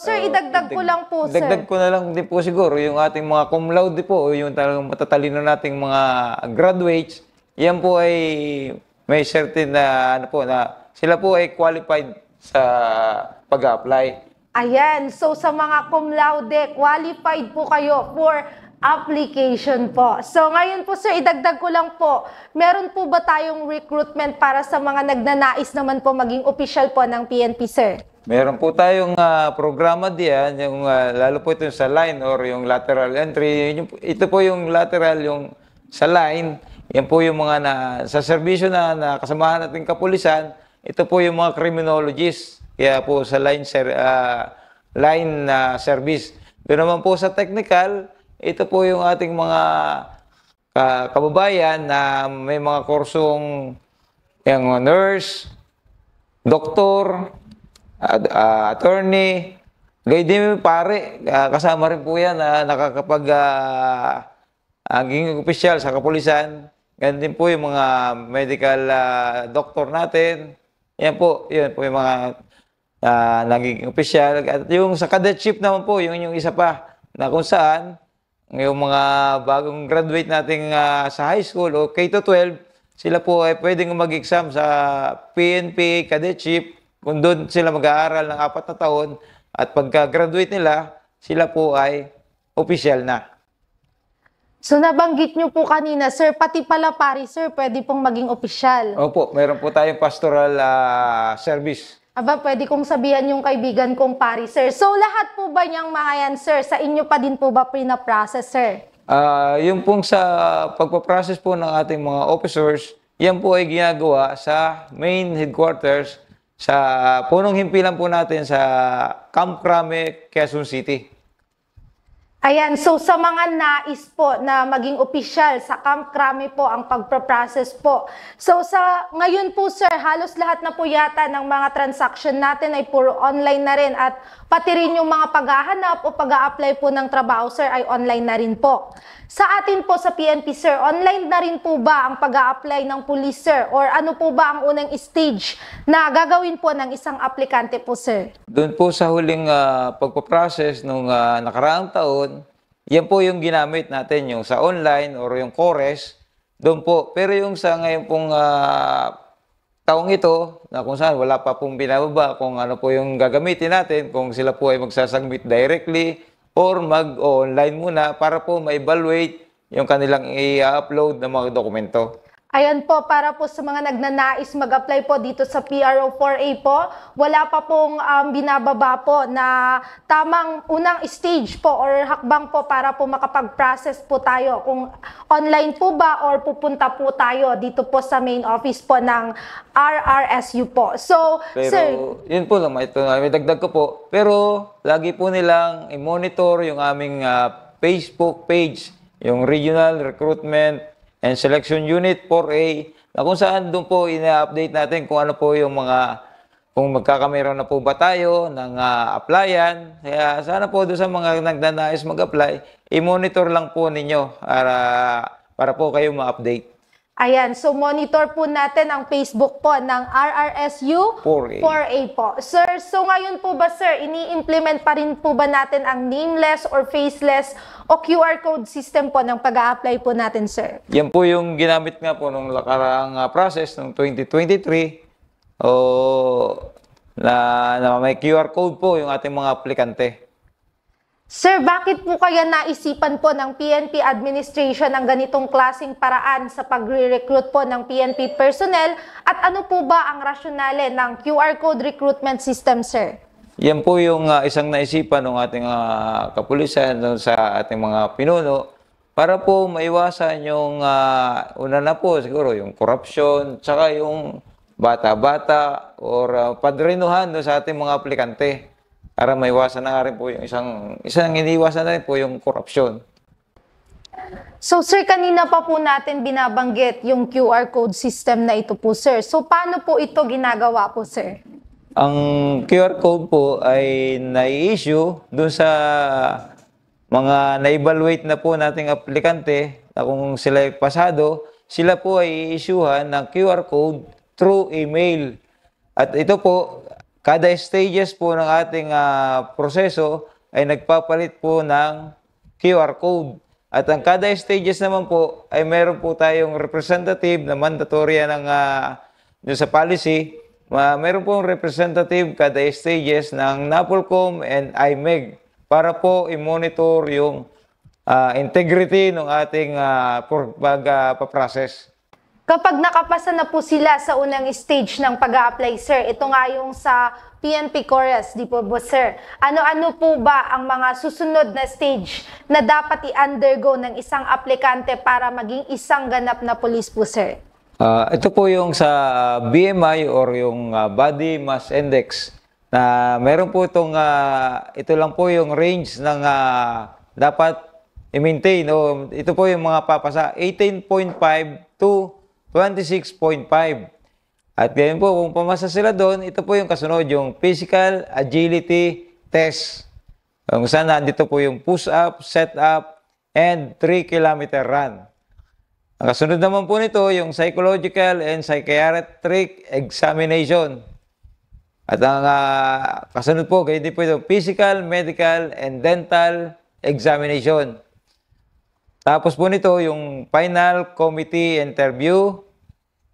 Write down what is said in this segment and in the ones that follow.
sir, idagdag ko lang po, sir. Idagdag ko na lang din po siguro yung ating mga cum laude po, yung talagang matatalino nating mga graduates, yan po ay may certain na, ano po, na sila po ay qualified sa pag-apply. Ayan, so sa mga cum laude, qualified po kayo for application po. So ngayon po sir, idagdag ko lang po, meron po ba tayong recruitment para sa mga nagnanais naman po maging official po ng PNP, sir? Meron po tayong programa diyan, yung lalo po ito sa line or yung lateral entry. Ito po yung lateral, yung sa line. Yan po yung mga sa serbisyo na kasamahan nating kapulisan. Ito po yung mga criminologists. Kaya po sa line service. Doon naman po sa technical, ito po yung ating mga kababayan na may mga kursong yung nurse, doktor, attorney, gayon din pare, kasama rin po yan na nakakapag aging opisyal sa kapulisan. Ganun din po yung mga medical doctor natin. Yan po yung mga naging opisyal. At yung sa cadetship naman po, yung isa pa na kung saan yung mga bagong graduate nating sa high school o K-12, sila po ay pwedeng mag-exam sa PNP cadetship kung doon sila mag-aaral ng 4 na taon at pagka-graduate nila, sila po ay official na. So nabanggit nyo po kanina, sir, pati pala pari, sir, pwede pong maging opisyal. Opo, meron po tayong pastoral service. Aba, pwede kong sabihan yung kaibigan kong pari, sir. So lahat po ba niyang mga yan, sir, sa inyo pa din po ba pina-process, sir? Yung pong sa pagpaprocess po ng ating mga officers, yan po ay ginagawa sa main headquarters sa punong himpilan po natin sa Camp Crame, Quezon City. Ayan, so sa mga nais po na maging opisyal sa Camp Crame po ang pagpaprocess po. So sa ngayon po sir, halos lahat na po yata ng mga transaction natin ay puro online na rin at pati rin yung mga paghahanap o pag-a-apply po ng trabaho sir ay online na rin po. Sa atin po sa PNP sir, online na rin po ba ang pag-a-apply ng police sir? Or ano po ba ang unang stage na gagawin po ng isang aplikante po sir? Doon po sa huling pagpaprocess nung nakaraang taon, yan po yung ginamit natin, yung sa online or yung CORES, doon po. Pero yung sa ngayon pong taong ito, na kung saan wala pa pong binababa kung ano po yung gagamitin natin, kung sila po ay magsasubmit directly or mag-online muna para po ma-evaluate yung kanilang i-upload ng mga dokumento. Ayan po, para po sa mga nagnanais mag-apply po dito sa PRO 4A po, wala pa pong binababa po na tamang unang stage po or hakbang po para po makapag-process po tayo. Kung online po ba or pupunta po tayo dito po sa main office po ng RRSU po. So, pero, sir, yun po lang, ito, may dagdag ko po. Pero, lagi po nilang i-monitor yung aming Facebook page, yung Regional Recruitment and Selection Unit 4A, na kung saan doon po ina-update natin kung ano po yung mga, kung magkakameron na po ba tayo ng applyan. Kaya sana po doon sa mga nagnanais mag-apply, i-monitor lang po ninyo para po kayo ma-update. ayan, so monitor po natin ang Facebook po ng RRSU 4A po. Sir, so ngayon po ba sir, ini-implement pa rin po ba natin ang nameless or faceless o QR code system po ng pag-a-apply po natin sir? Yan po yung ginamit nga po nung nakaraang process ng 2023 na may QR code po yung ating mga aplikante. Sir, bakit po kaya naisipan po ng PNP administration ang ganitong klaseng paraan sa pagre-recruit po ng PNP personnel at ano po ba ang rasyonale ng QR code recruitment system, sir? Yan po yung isang naisipan ng ating kapulisan sa ating mga pinuno para po maiwasan yung una na po siguro yung corruption tsaka yung bata-bata or padrinuhan sa ating mga aplikante. Para maiwasan na rin po yung isang iniwasan na rin po yung korupsyon. So sir, kanina pa po natin binabanggit yung QR code system na ito po sir. So paano po ito ginagawa po sir? Ang QR code po ay nai-issue dun sa mga na-evaluate na po nating aplikante na kung sila ay pasado, sila po ay i-issuehan ng QR code through email. At ito po, kada stages po ng ating proseso ay nagpapalit po ng QR code. At ang kada stages naman po ay meron po tayong representative na mandatory ng sa policy. Meron pong representative kada stages ng NAPOLCOM and IMEG para po i-monitor yung integrity ng ating pag-process. Kapag nakapasa na po sila sa unang stage ng pag-a-apply, sir, ito nga yung sa PNP Chorus, di po ba, sir? Ano-ano po ba ang mga susunod na stage na dapat i-undergo ng isang aplikante para maging isang ganap na police po, sir? Ito po yung sa BMI or yung Body Mass Index na meron po itong, ito lang po yung range ng dapat i-maintain. Ito po yung mga papasa, 18.5 to 26.5. At ganyan po, kung pumasa sila doon, ito po yung kasunod, yung Physical Agility Test. Kung saan nandito po yung push-up, set-up, and 3-kilometer run. Ang kasunod naman po nito, yung Psychological and Psychiatric Examination. At ang kasunod po, ganyan din po ito, Physical, Medical, and Dental Examination. Tapos po nito, yung Final Committee Interview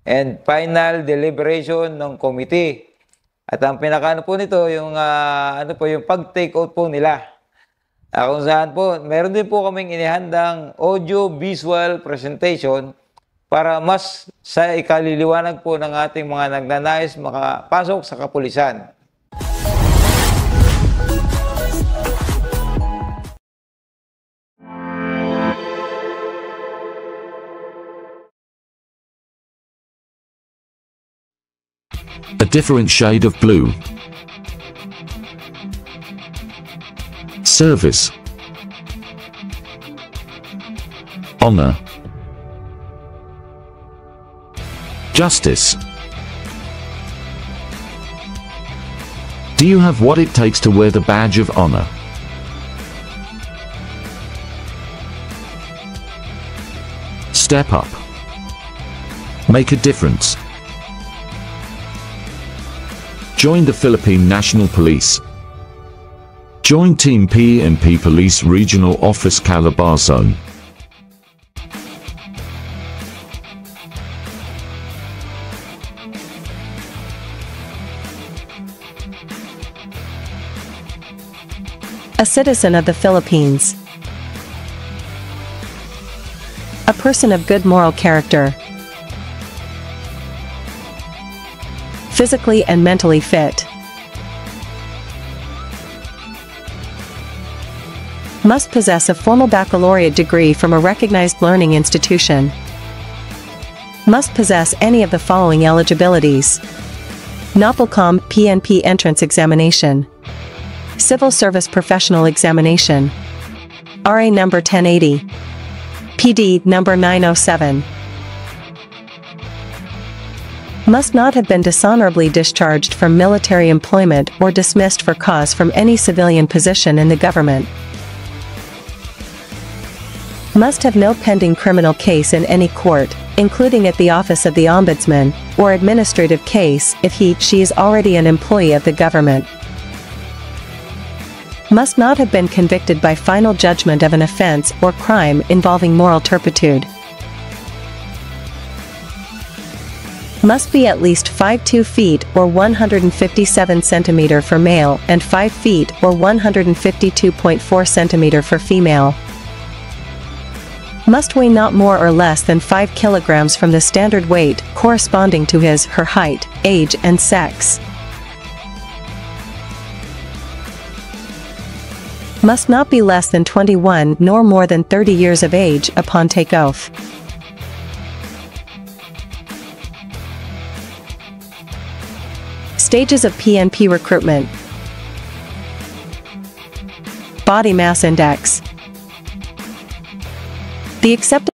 and Final Deliberation ng Committee. At ang pinakaano po nito, yung, yung pag-take out po nila. Kung saan po, meron din po kaming inihandang audio-visual presentation para mas sa ikaliliwanag po ng ating mga nagnanais makapasok sa kapulisan. A different shade of blue. Service. Honor. Justice. Do you have what it takes to wear the badge of honor? Step up. Make a difference. Join the Philippine National Police. Join Team PNP Police Regional Office Calabarzon. A citizen of the Philippines. A person of good moral character. Physically and mentally fit. Must possess a formal baccalaureate degree from a recognized learning institution. Must possess any of the following eligibilities: NAPOLCOM PNP entrance examination, Civil Service Professional Examination, RA number 1080, PD number 907. Must not have been dishonorably discharged from military employment or dismissed for cause from any civilian position in the government. Must have no pending criminal case in any court, including at the Office of the Ombudsman, or administrative case if he/she is already an employee of the government. Must not have been convicted by final judgment of an offense or crime involving moral turpitude. Must be at least 5'2" or 157 cm for male and 5 feet or 152.4 cm for female. Must weigh not more or less than 5 kilograms from the standard weight corresponding to his/her height, age and sex. Must not be less than 21 nor more than 30 years of age upon take oath. Stages of PNP recruitment. Body mass index. The acceptance